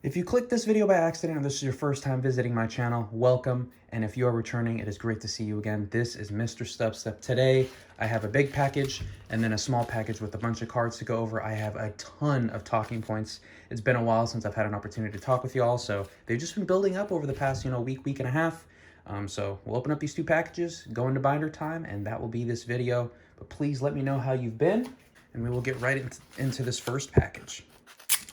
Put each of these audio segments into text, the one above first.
If you clicked this video by accident and this is your first time visiting my channel, welcome. And if you are returning, it is great to see you again. This is MisterStubstep. Today, I have a big package and then a small package with a bunch of cards to go over. I have a ton of talking points. It's been a while since I've had an opportunity to talk with y'all, so they've just been building up over the past, week and a half. So we'll open up these two packages, go into binder time, and that will be this video. But please let me know how you've been, and we will get right into this first package.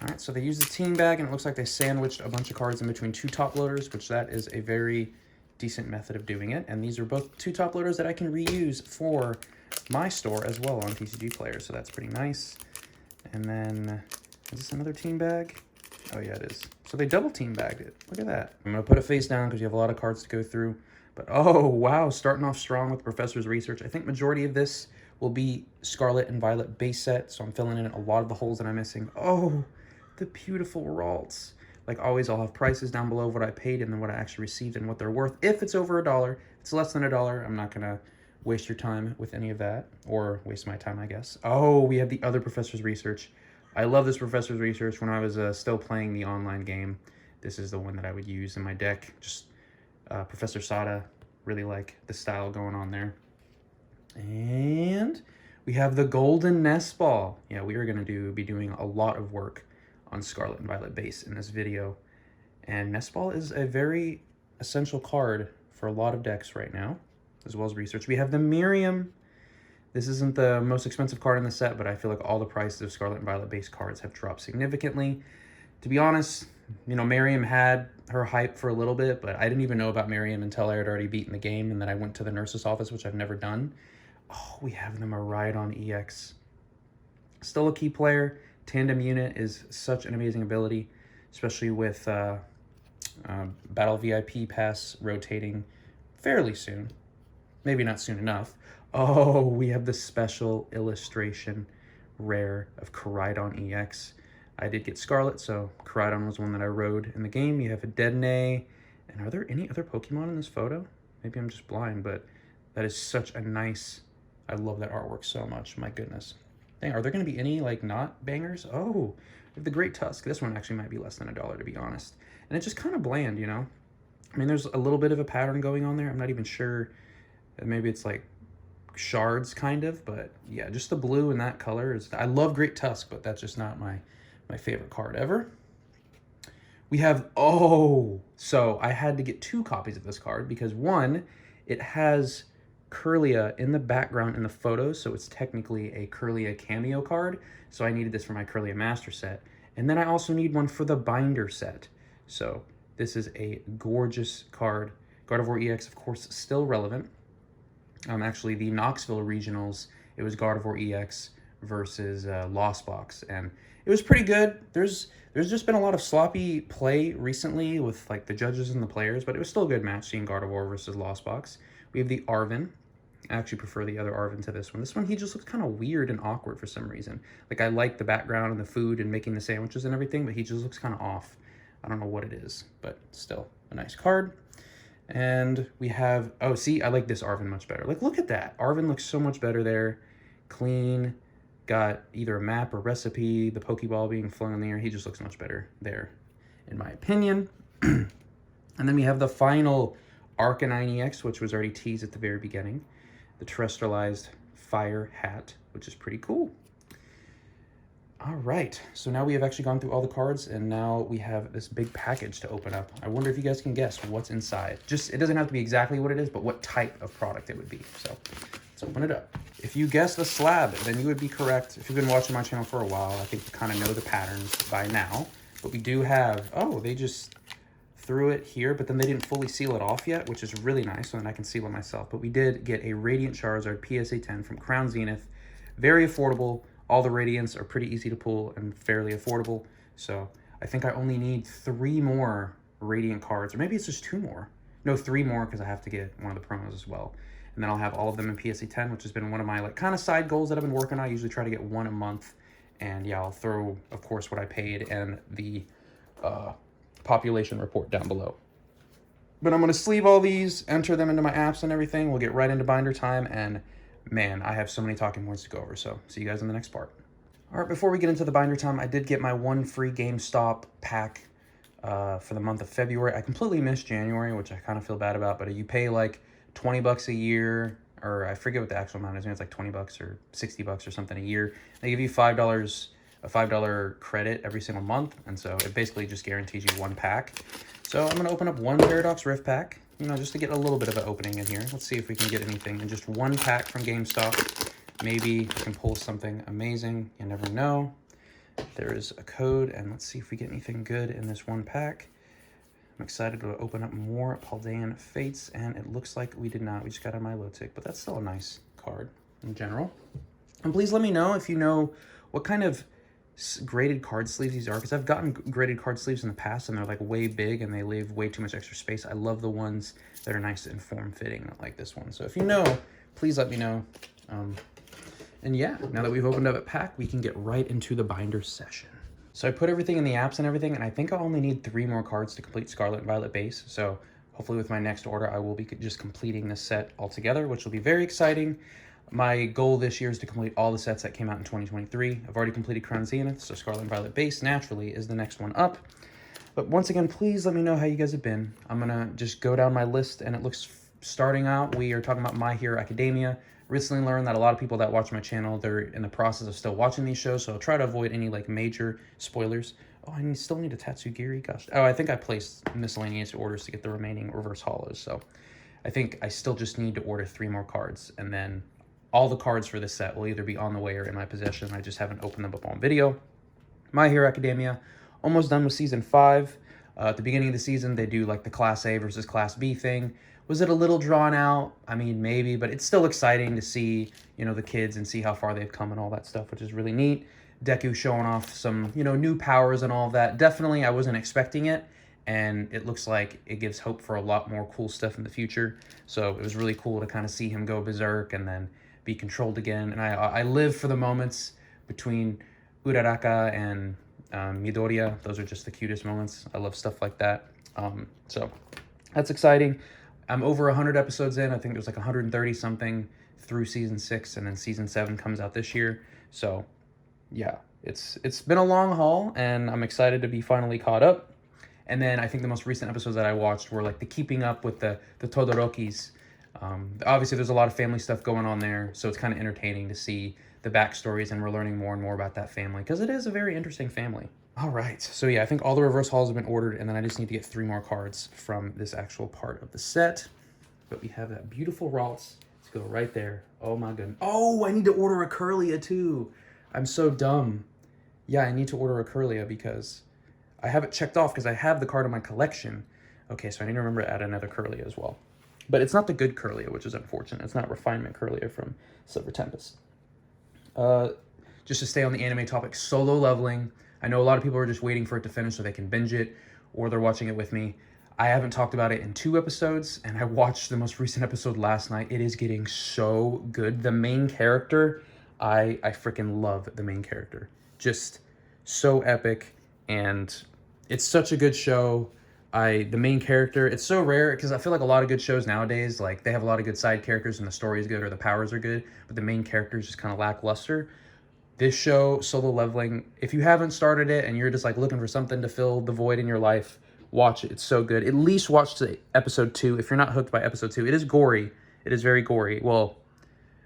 All right, so they used the team bag, and it looks like they sandwiched a bunch of cards in between two top loaders, which that is a very decent method of doing it. And these are both two top loaders that I can reuse for my store as well on TCG Player, so that's pretty nice. And then, is this another team bag? Oh yeah, it is. So they double team bagged it. Look at that. I'm gonna put it face down because you have a lot of cards to go through. But oh wow, starting off strong with Professor's Research. I think majority of this will be Scarlet and Violet base set, so I'm filling in a lot of the holes that I'm missing. Oh, the beautiful Ralts. Like always, I'll have prices down below what I paid and then what I actually received and what they're worth. If it's over $1, if it's less than $1, I'm not gonna waste your time with any of that, or waste my time, I guess. Oh, we have the other Professor's Research. I love this Professor's Research. When I was still playing the online game, this is the one that I would use in my deck. Just Professor Sada, really like the style going on there. And we have the Golden Nest Ball. Yeah, we are gonna be doing a lot of work on Scarlet and Violet base in this video. And Nest Ball is a very essential card for a lot of decks right now, as well as Research. We have the Miriam. This isn't the most expensive card in the set, but I feel like all the prices of Scarlet and Violet base cards have dropped significantly. To be honest, Miriam had her hype for a little bit, but I didn't even know about Miriam until I had already beaten the game, and then I went to the nurse's office, which I've never done. Oh, we have the Miraidon EX. Still a key player. Tandem Unit is such an amazing ability, especially with Battle VIP Pass rotating fairly soon. Maybe not soon enough. Oh, we have the special illustration rare of Miraidon EX. I did get Scarlet, so Miraidon was one that I rode in the game. You have a Dedenne. And are there any other Pokemon in this photo? Maybe I'm just blind, but that is such a nice... I love that artwork so much. My goodness. Dang, are there going to be any, not bangers? Oh, we have the Great Tusk. This one actually might be less than $1, to be honest. And it's just kind of bland, I mean, there's a little bit of a pattern going on there. I'm not even sure. Maybe it's like shards, kind of. But yeah, just the blue and that color is... I love Great Tusk, but that's just not my favorite card ever. We have... Oh! So I had to get 2 copies of this card because, one, it has Kirlia in the background in the photos, so it's technically a Kirlia cameo card, so I needed this for my Kirlia Master set. And then I also need one for the binder set. So this is a gorgeous card. Gardevoir EX, of course, still relevant. Actually, the Knoxville Regionals, it was Gardevoir EX versus Lost Box, and it was pretty good. There's just been a lot of sloppy play recently with the judges and the players, but it was still a good match seeing Gardevoir versus Lost Box. We have the Arven. I actually prefer the other Arven to this one. This one, he just looks kind of weird and awkward for some reason. I like the background and the food and making the sandwiches and everything, but he just looks kind of off. I don't know what it is, but still a nice card. And we have... Oh, see, I like this Arven much better. Look at that. Arven looks so much better there. Clean. Got either a map or recipe, the Pokeball being flung in the air. He just looks much better there, in my opinion. And then we have the final Arcanine EX, which was already teased at the very beginning. The terrestrialized fire hat, which is pretty cool. All right, so now we have actually gone through all the cards, and now we have this big package to open up. I wonder if you guys can guess what's inside. It doesn't have to be exactly what it is, but what type of product it would be. So let's open it up. If you guessed a slab, then you would be correct. If you've been watching my channel for a while, I think you kind of know the patterns by now. But we do have... Oh, they just threw it here, but then they didn't fully seal it off yet, which is really nice, so then I can seal it myself. But we did get a Radiant Charizard PSA 10 from Crown Zenith. Very affordable. All the Radiants are pretty easy to pull and fairly affordable. So I think I only need 3 more Radiant cards, or maybe it's just 2 more. No, 3 more, because I have to get one of the promos as well. And then I'll have all of them in PSA 10, which has been one of my kind of side goals that I've been working on. I usually try to get 1 a month. And yeah, I'll throw, of course, what I paid and the population report down below. But I'm going to sleeve all these, enter them into my apps and everything. We'll get right into binder time, and man, I have so many talking points to go over, so see you guys in the next part. All right, before we get into the binder time, I did get my 1 free GameStop pack for the month of February. I completely missed January, which I kind of feel bad about, but you pay like 20 bucks a year, or I forget what the actual amount is. Maybe it's like 20 bucks or 60 bucks or something a year. They give you $5, a $5 credit every single month, and so it basically just guarantees you one pack. So I'm gonna open up one Paradox Rift pack, you know, just to get a little bit of an opening in here. Let's see if we can get anything in just one pack from GameStop. Maybe we can pull something amazing. You never know. There is a code, and let's see if we get anything good in this one pack. I'm excited to open up more Paldean Fates, and it looks like we did not. We just got a Milotic, but that's still a nice card in general. And please let me know if you know what kind of graded card sleeves these are, because I've gotten graded card sleeves in the past, and they're like way big, and they leave way too much extra space. I love the ones that are nice and form-fitting, like this one. So if you know, please let me know. And yeah, now that we've opened up a pack, we can get right into the binder session. So I put everything in the apps and everything, and I think I only need 3 more cards to complete Scarlet and Violet base. So hopefully with my next order, I will be just completing this set altogether, which will be very exciting. My goal this year is to complete all the sets that came out in 2023. I've already completed Crown Zenith, so Scarlet and Violet base naturally is the next one up. But once again, please let me know how you guys have been. I'm gonna just go down my list, and it looks, starting out, we are talking about My Hero Academia. Recently learned that a lot of people that watch my channel, they're in the process of still watching these shows, so I'll try to avoid any like major spoilers. Oh, I still need a Tatsugiri, gosh. Oh, I think I placed miscellaneous orders to get the remaining reverse hollows, so I think I still just need to order 3 more cards, and then all the cards for this set will either be on the way or in my possession. I just haven't opened them up on video. My Hero Academia, almost done with season 5. At the beginning of the season, they do like the Class A versus Class B thing. Was it a little drawn out? I mean, maybe, but it's still exciting to see, you know, the kids and see how far they've come and all that stuff, which is really neat. Deku showing off some, you know, new powers and all of that. Definitely, I wasn't expecting it, and it looks like it gives hope for a lot more cool stuff in the future. So it was really cool to kind of see him go berserk and then be controlled again. And I live for the moments between Uraraka and Midoriya. Those are just the cutest moments. I love stuff like that. So that's exciting. I'm over 100 episodes in. I think there's like 130 something through season 6, and then season 7 comes out this year. So yeah, it's been a long haul, and I'm excited to be finally caught up. And then I think the most recent episodes that I watched were like the keeping up with the Todorokis. Obviously there's a lot of family stuff going on there, so it's kind of entertaining to see the backstories, and we're learning more and more about that family, because it is a very interesting family. All right, so yeah, I think all the reverse hauls have been ordered, and then I just need to get 3 more cards from this actual part of the set. But we have that beautiful Ralts. Let's go right there. Oh my goodness. Oh, I need to order a Curlia too. I'm so dumb. Yeah, I need to order a Curlia because I have it checked off because I have the card in my collection. Okay, so I need to remember to add another Curlia as well. But it's not the good Curlia, which is unfortunate. It's not Refinement Curlia from Silver Tempest. Just to stay on the anime topic, solo leveling. I know a lot of people are just waiting for it to finish so they can binge it, or they're watching it with me. I haven't talked about it in 2 episodes, and I watched the most recent episode last night. It is getting so good. The main character, I freaking love the main character. Just so epic, and it's such a good show. The main character, it's so rare, because I feel like a lot of good shows nowadays, like they have a lot of good side characters and the story is good or the powers are good, but the main character is just kind of lackluster. This show, Solo Leveling, if you haven't started it and you're just like looking for something to fill the void in your life, watch it. It's so good. At least watch to episode 2. If you're not hooked by episode 2, it is gory. It is very gory. Well,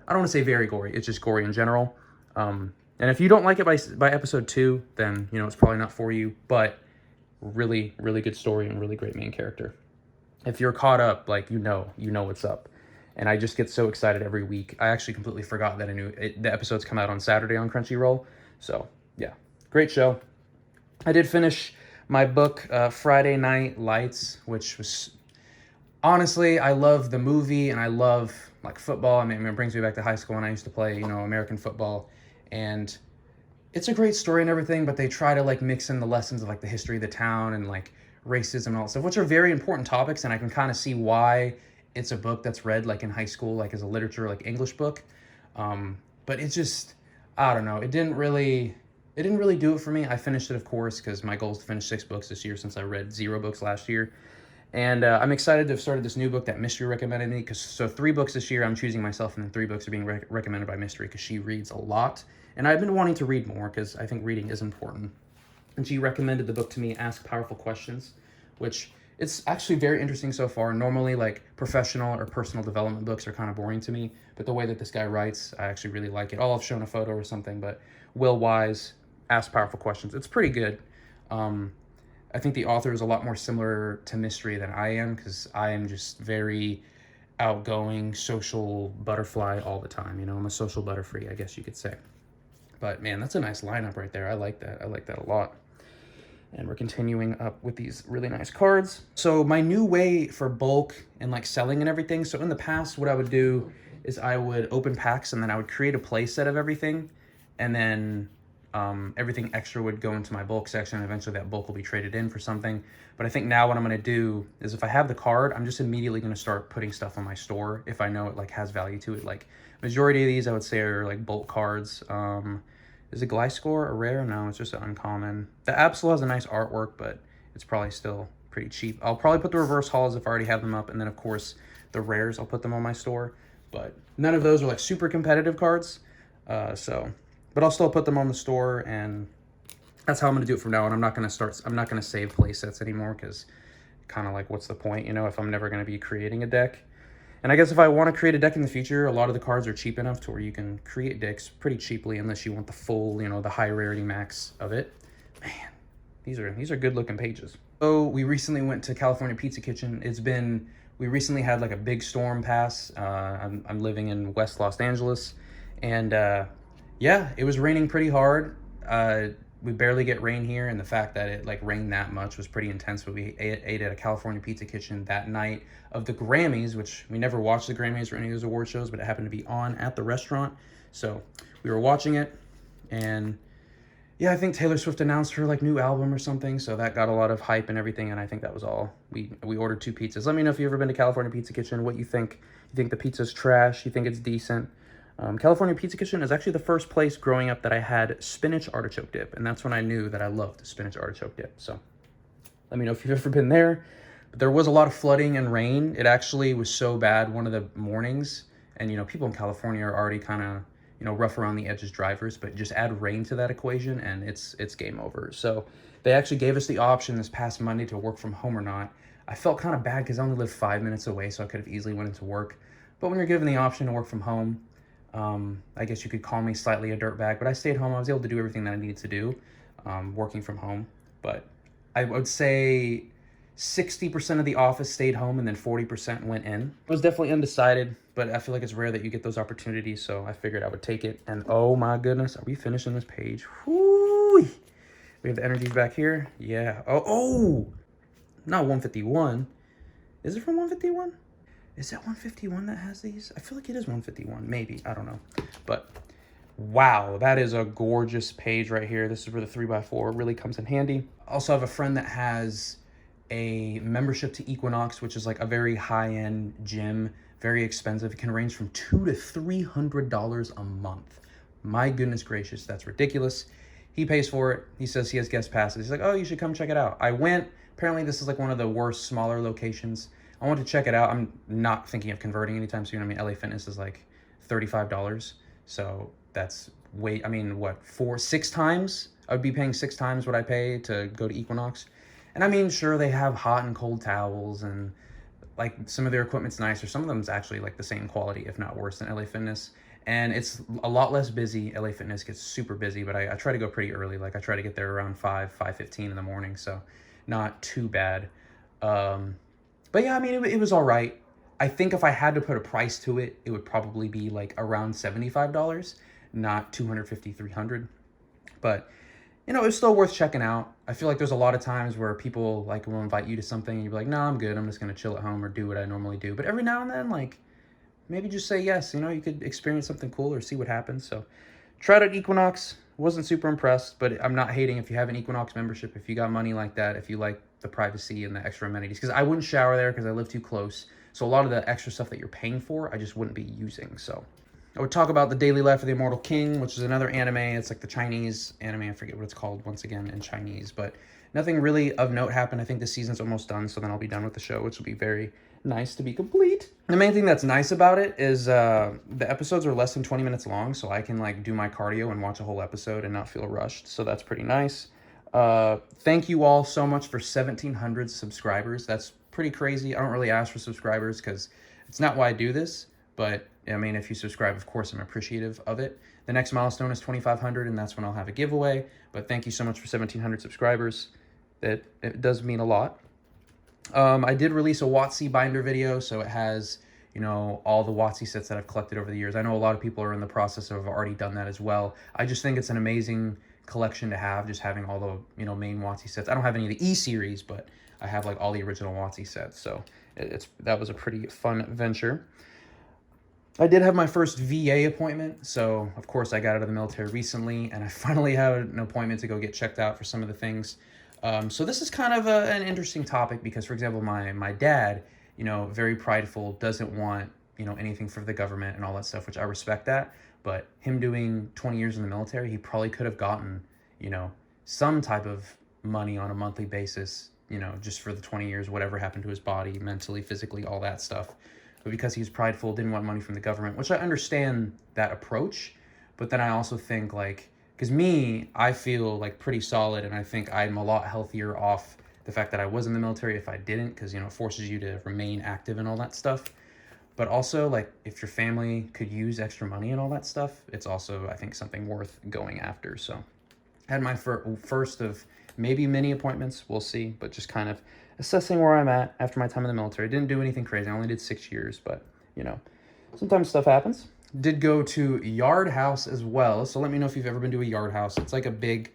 I don't want to say very gory. It's just gory in general. And if you don't like it by episode 2, then, you know, it's probably not for you. But really, really good story and really great main character. If you're caught up, like, you know what's up. And I just get so excited every week. I actually completely forgot that the episodes come out on Saturday on Crunchyroll. So, yeah, great show. I did finish my book, Friday Night Lights, which was, honestly, I love the movie, and I love, like, football. I mean, it brings me back to high school when I used to play, you know, American football. And it's a great story and everything, but they try to, like, mix in the lessons of, like, the history of the town and, like, racism and all that stuff, which are very important topics, and I can kind of see why it's a book that's read like in high school, like as a literature, like English book. But it just, I don't know. It didn't really do it for me. I finished it, of course, because my goal is to finish 6 books this year since I read 0 books last year. And I'm excited to have started this new book that Mystery recommended me. So 3 books this year I'm choosing myself, and then 3 books are being recommended by Mystery because she reads a lot. And I've been wanting to read more because I think reading is important. and she recommended the book to me, Ask Powerful Questions, which it's actually very interesting so far. Normally, like professional or personal development books are kind of boring to me, but the way that this guy writes, I actually really like it. I'll have shown a photo or something, but Will Wise, Ask Powerful Questions. It's pretty good. I think the author is a lot more similar to Mystery than I am, because I am just very outgoing, social butterfly all the time. You know, I'm a social butterfree, I guess you could say. But man, that's a nice lineup right there. I like that. I like that a lot. And we're continuing up with these really nice cards. So my new way for bulk and like selling and everything. So in the past, what I would do is I would open packs and then I would create a play set of everything. And then everything extra would go into my bulk section. And eventually that bulk will be traded in for something. But I think now what I'm going to do is if I have the card, I'm just immediately going to start putting stuff on my store if I know it like has value to it. Like majority of these I would say are like bulk cards. Is it Gliscor a rare? No, it's just an uncommon. The Absol has a nice artwork, but it's probably still pretty cheap. I'll probably put the reverse hauls if I already have them up. And then, of course, the rares, I'll put them on my store. But none of those are, like, super competitive cards. But I'll still put them on the store. And that's how I'm going to do it from now on. I'm not going to save play sets anymore because kind of like, what's the point, you know, if I'm never going to be creating a deck. And I guess if I want to create a deck in the future, a lot of the cards are cheap enough to where you can create decks pretty cheaply unless you want the full, you know, the high rarity max of it. Man, these are good looking pages. So we recently went to California Pizza Kitchen. We recently had like a big storm pass. I'm living in West Los Angeles. And yeah, it was raining pretty hard. We barely get rain here, and the fact that it like rained that much was pretty intense. But we ate at a California Pizza Kitchen that night of the Grammys, which we never watched the Grammys or any of those award shows, but it happened to be on at the restaurant. So we were watching it, and yeah, I think Taylor Swift announced her like new album or something, so that got a lot of hype and everything, and I think that was all. We ordered 2 pizzas. Let me know if you've ever been to California Pizza Kitchen, what you think. You think the pizza's trash? You think it's decent? California Pizza Kitchen is actually the first place growing up that I had spinach artichoke dip, and that's when I knew that I loved spinach artichoke dip. So let me know if you've ever been there. But there was a lot of flooding and rain. It actually was so bad one of the mornings, and you know, people in California are already kind of, you know, rough around the edges drivers, but just add rain to that equation and it's game over. So they actually gave us the option this past Monday to work from home or not. I felt kind of bad because I only live 5 minutes away, so I could have easily went into work. But when you're given the option to work from home, I guess you could call me slightly a dirtbag, but I stayed home. I was able to do everything that I needed to do, working from home. But I would say 60% of the office stayed home and then 40% went in. I was definitely undecided, but I feel like it's rare that you get those opportunities, so I figured I would take it. And oh my goodness, are we finishing this page? Whoo! We have the energies back here. Yeah. Oh, not 151. Is it from 151? Is that 151 that has these? I feel like it is 151, maybe. I don't know. But wow, that is a gorgeous page right here. This is where the 3x4 really comes in handy. I also have a friend that has a membership to Equinox, which is like a very high-end gym, very expensive. It can range from $200 to $300 a month. My goodness gracious, that's ridiculous. He pays for it. He says he has guest passes. He's like, oh, you should come check it out. I went. Apparently, this is like one of the worst, smaller locations. I want to check it out. I'm not thinking of converting anytime soon. I mean, LA Fitness is like $35. So that's way, I mean, what, 6 times? I would be paying 6 times what I pay to go to Equinox. And I mean, sure, they have hot and cold towels and like some of their equipment's nicer. Some of them is actually like the same quality, if not worse, than LA Fitness. And it's a lot less busy. LA Fitness gets super busy, but I try to go pretty early. Like I try to get there around 5:15 in the morning. So not too bad. But yeah, I mean, it was all right. I think if I had to put a price to it, it would probably be like around $75, not $250, $300. But, you know, it's still worth checking out. I feel like there's a lot of times where people like will invite you to something and you're like, no, I'm good. I'm just going to chill at home or do what I normally do. But every now and then, like, maybe just say yes. You know, you could experience something cool or see what happens. So tried out Equinox. Wasn't super impressed, but I'm not hating if you have an Equinox membership, if you got money like that, if you like the privacy and the extra amenities. Because I wouldn't shower there because I live too close. So a lot of the extra stuff that you're paying for, I just wouldn't be using. So I would talk about the daily life of the Immortal King, which is another anime. It's like the Chinese anime. I forget what it's called once again in Chinese. But nothing really of note happened. I think this season's almost done, so then I'll be done with the show, which will be very nice to be complete. The main thing that's nice about it is the episodes are less than 20 minutes long, so I can like do my cardio and watch a whole episode and not feel rushed. So that's pretty nice. Thank you all so much for 1,700 subscribers. That's pretty crazy. I don't really ask for subscribers because it's not why I do this, but I mean, if you subscribe, of course, I'm appreciative of it. The next milestone is 2,500, and that's when I'll have a giveaway. But thank you so much for 1,700 subscribers. It does mean a lot. I did release a WotC binder video, so it has, you know, all the WotC sets that I've collected over the years. I know a lot of people are in the process of already done that as well. I just think it's an amazing collection to have, just having all the, you know, main WotC sets. I don't have any of the E-series, but I have like all the original WotC sets, so that was a pretty fun venture. I did have my first VA appointment, so of course I got out of the military recently, and I finally had an appointment to go get checked out for some of the things. So this is kind of an interesting topic because, for example, my dad, you know, very prideful, doesn't want, you know, anything for the government and all that stuff, which I respect that. But him doing 20 years in the military, he probably could have gotten, you know, some type of money on a monthly basis, you know, just for the 20 years, whatever happened to his body, mentally, physically, all that stuff. But because he was prideful, didn't want money from the government, which I understand that approach. But then I also think, like, because I feel like pretty solid, and I think I'm a lot healthier off the fact that I was in the military if I didn't, because, you know, it forces you to remain active and all that stuff. But also, like, if your family could use extra money and all that stuff, it's also, I think, something worth going after. So I had my first of maybe many appointments, we'll see, but just kind of assessing where I'm at after my time in the military. Didn't do anything crazy. I only did 6 years, but, you know, sometimes stuff happens. Did go to Yard House as well, so let me know if you've ever been to a Yard House. It's like a big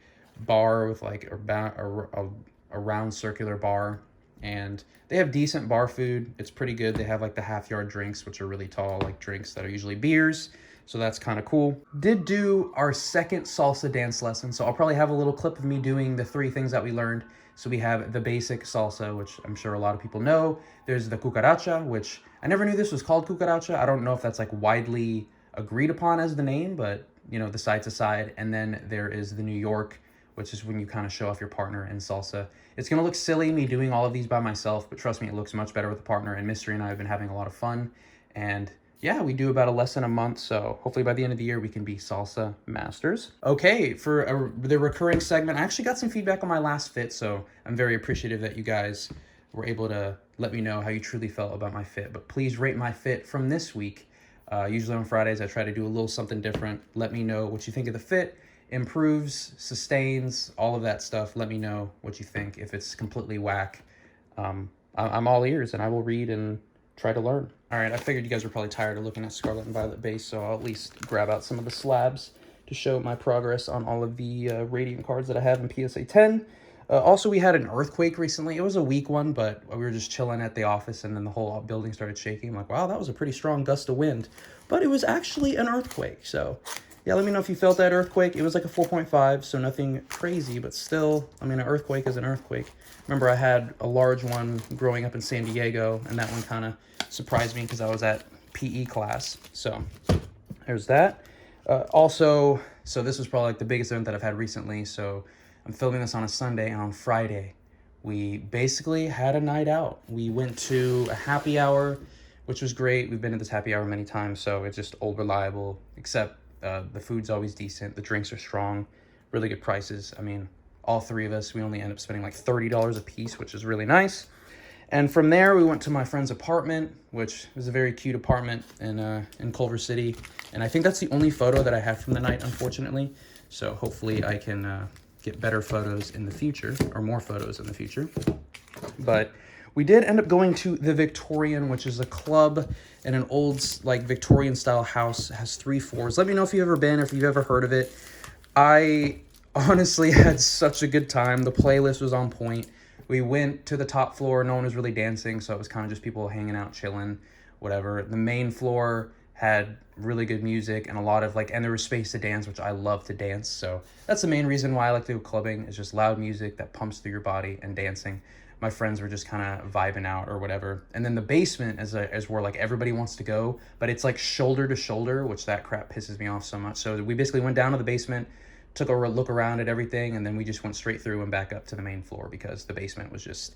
bar with like a round circular bar, and they have decent bar food. It's pretty good. They have like the half-yard drinks, which are really tall, like drinks that are usually beers, so that's kind of cool. Did do our second salsa dance lesson, so I'll probably have a little clip of me doing the 3 things that we learned. So we have the basic salsa, which I'm sure a lot of people know. There's the cucaracha, which I never knew this was called cucaracha. I don't know if that's like widely agreed upon as the name, but, you know, the side to side. And then there is the New York, which is when you kind of show off your partner in salsa. It's going to look silly, me doing all of these by myself, but trust me, it looks much better with a partner. And Mystery and I have been having a lot of fun. And yeah, we do about a lesson a month, so hopefully by the end of the year we can be salsa masters. Okay, for the recurring segment, I actually got some feedback on my last fit, so I'm very appreciative that you guys were able to let me know how you truly felt about my fit. But please rate my fit from this week. Usually on Fridays I try to do a little something different. Let me know what you think of the fit. Improves, sustains, all of that stuff. Let me know what you think. If it's completely whack, I'm all ears, and I will read and try to learn. All right, I figured you guys were probably tired of looking at Scarlet and Violet base, so I'll at least grab out some of the slabs to show my progress on all of the Radiant cards that I have in PSA 10. Also, we had an earthquake recently. It was a weak one, but we were just chilling at the office, and then the whole building started shaking. I'm like, wow, that was a pretty strong gust of wind. But it was actually an earthquake, so yeah, let me know if you felt that earthquake. It was like a 4.5, so nothing crazy, but still, I mean, an earthquake is an earthquake. Remember, I had a large one growing up in San Diego, and that one kind of surprised me because I was at PE class. So there's that. Also, so this was probably like the biggest event that I've had recently. So I'm filming this on a Sunday, and on Friday, we basically had a night out. We went to a happy hour, which was great. We've been to this happy hour many times, so it's just old reliable, except the food's always decent. The drinks are strong, really good prices. I mean, all 3 of us, we only end up spending like $30 a piece, which is really nice. And from there, we went to my friend's apartment, which was a very cute apartment in Culver City. And I think that's the only photo that I have from the night, unfortunately. So hopefully I can get better photos in the future, or more photos in the future. But we did end up going to the Victorian, which is a club in an old, like, Victorian-style house. It has 3 floors. Let me know if you've ever been or if you've ever heard of it. I honestly had such a good time. The playlist was on point. We went to the top floor. No one was really dancing, so it was kind of just people hanging out, chilling, whatever. The main floor had really good music and a lot of, like, and there was space to dance, which I love to dance. So that's the main reason why I like to go clubbing, is just loud music that pumps through your body and dancing. My friends were just kind of vibing out or whatever. And then the basement is where, like, everybody wants to go, but it's like shoulder to shoulder, which that crap pisses me off so much. So we basically went down to the basement, took a look around at everything, and then we just went straight through and back up to the main floor because the basement was just,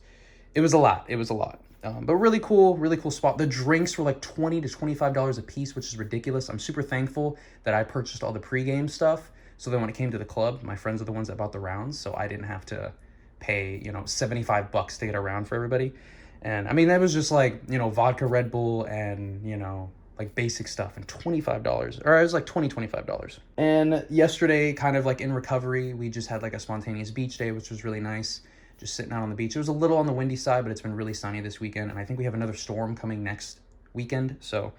it was a lot. It was a lot. But really cool spot. The drinks were like $20 to $25 a piece, which is ridiculous. I'm super thankful that I purchased all the pregame stuff, So then when it came to the club, my friends are the ones that bought the rounds, so I didn't have to pay, you know, 75 bucks to get a round for everybody. And I mean, that was just like, you know, vodka, Red Bull, and, you know, like basic stuff, and $25, or it was like $25. And yesterday, kind of like in recovery, we just had like a spontaneous beach day, which was really nice. Just sitting out on the beach. It was a little on the windy side, but it's been really sunny this weekend. And I think we have another storm coming next weekend. So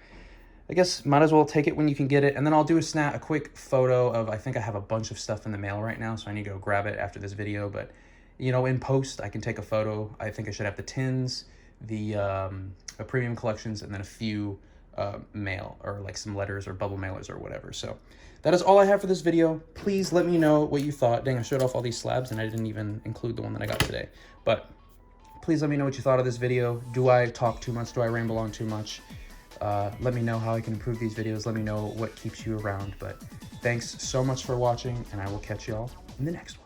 I guess might as well take it when you can get it. And then I'll do a quick photo of, I think I have a bunch of stuff in the mail right now, so I need to go grab it after this video. But, you know, in post, I can take a photo. I think I should have the tins, the premium collections, and then a few mail, or like some letters or bubble mailers or whatever. So that is all I have for this video. Please let me know what you thought. Dang, I showed off all these slabs and I didn't even include the one that I got today. But please let me know what you thought of this video. Do I talk too much? Do I ramble on too much? Let me know how I can improve these videos. Let me know what keeps you around. But thanks so much for watching, and I will catch y'all in the next one.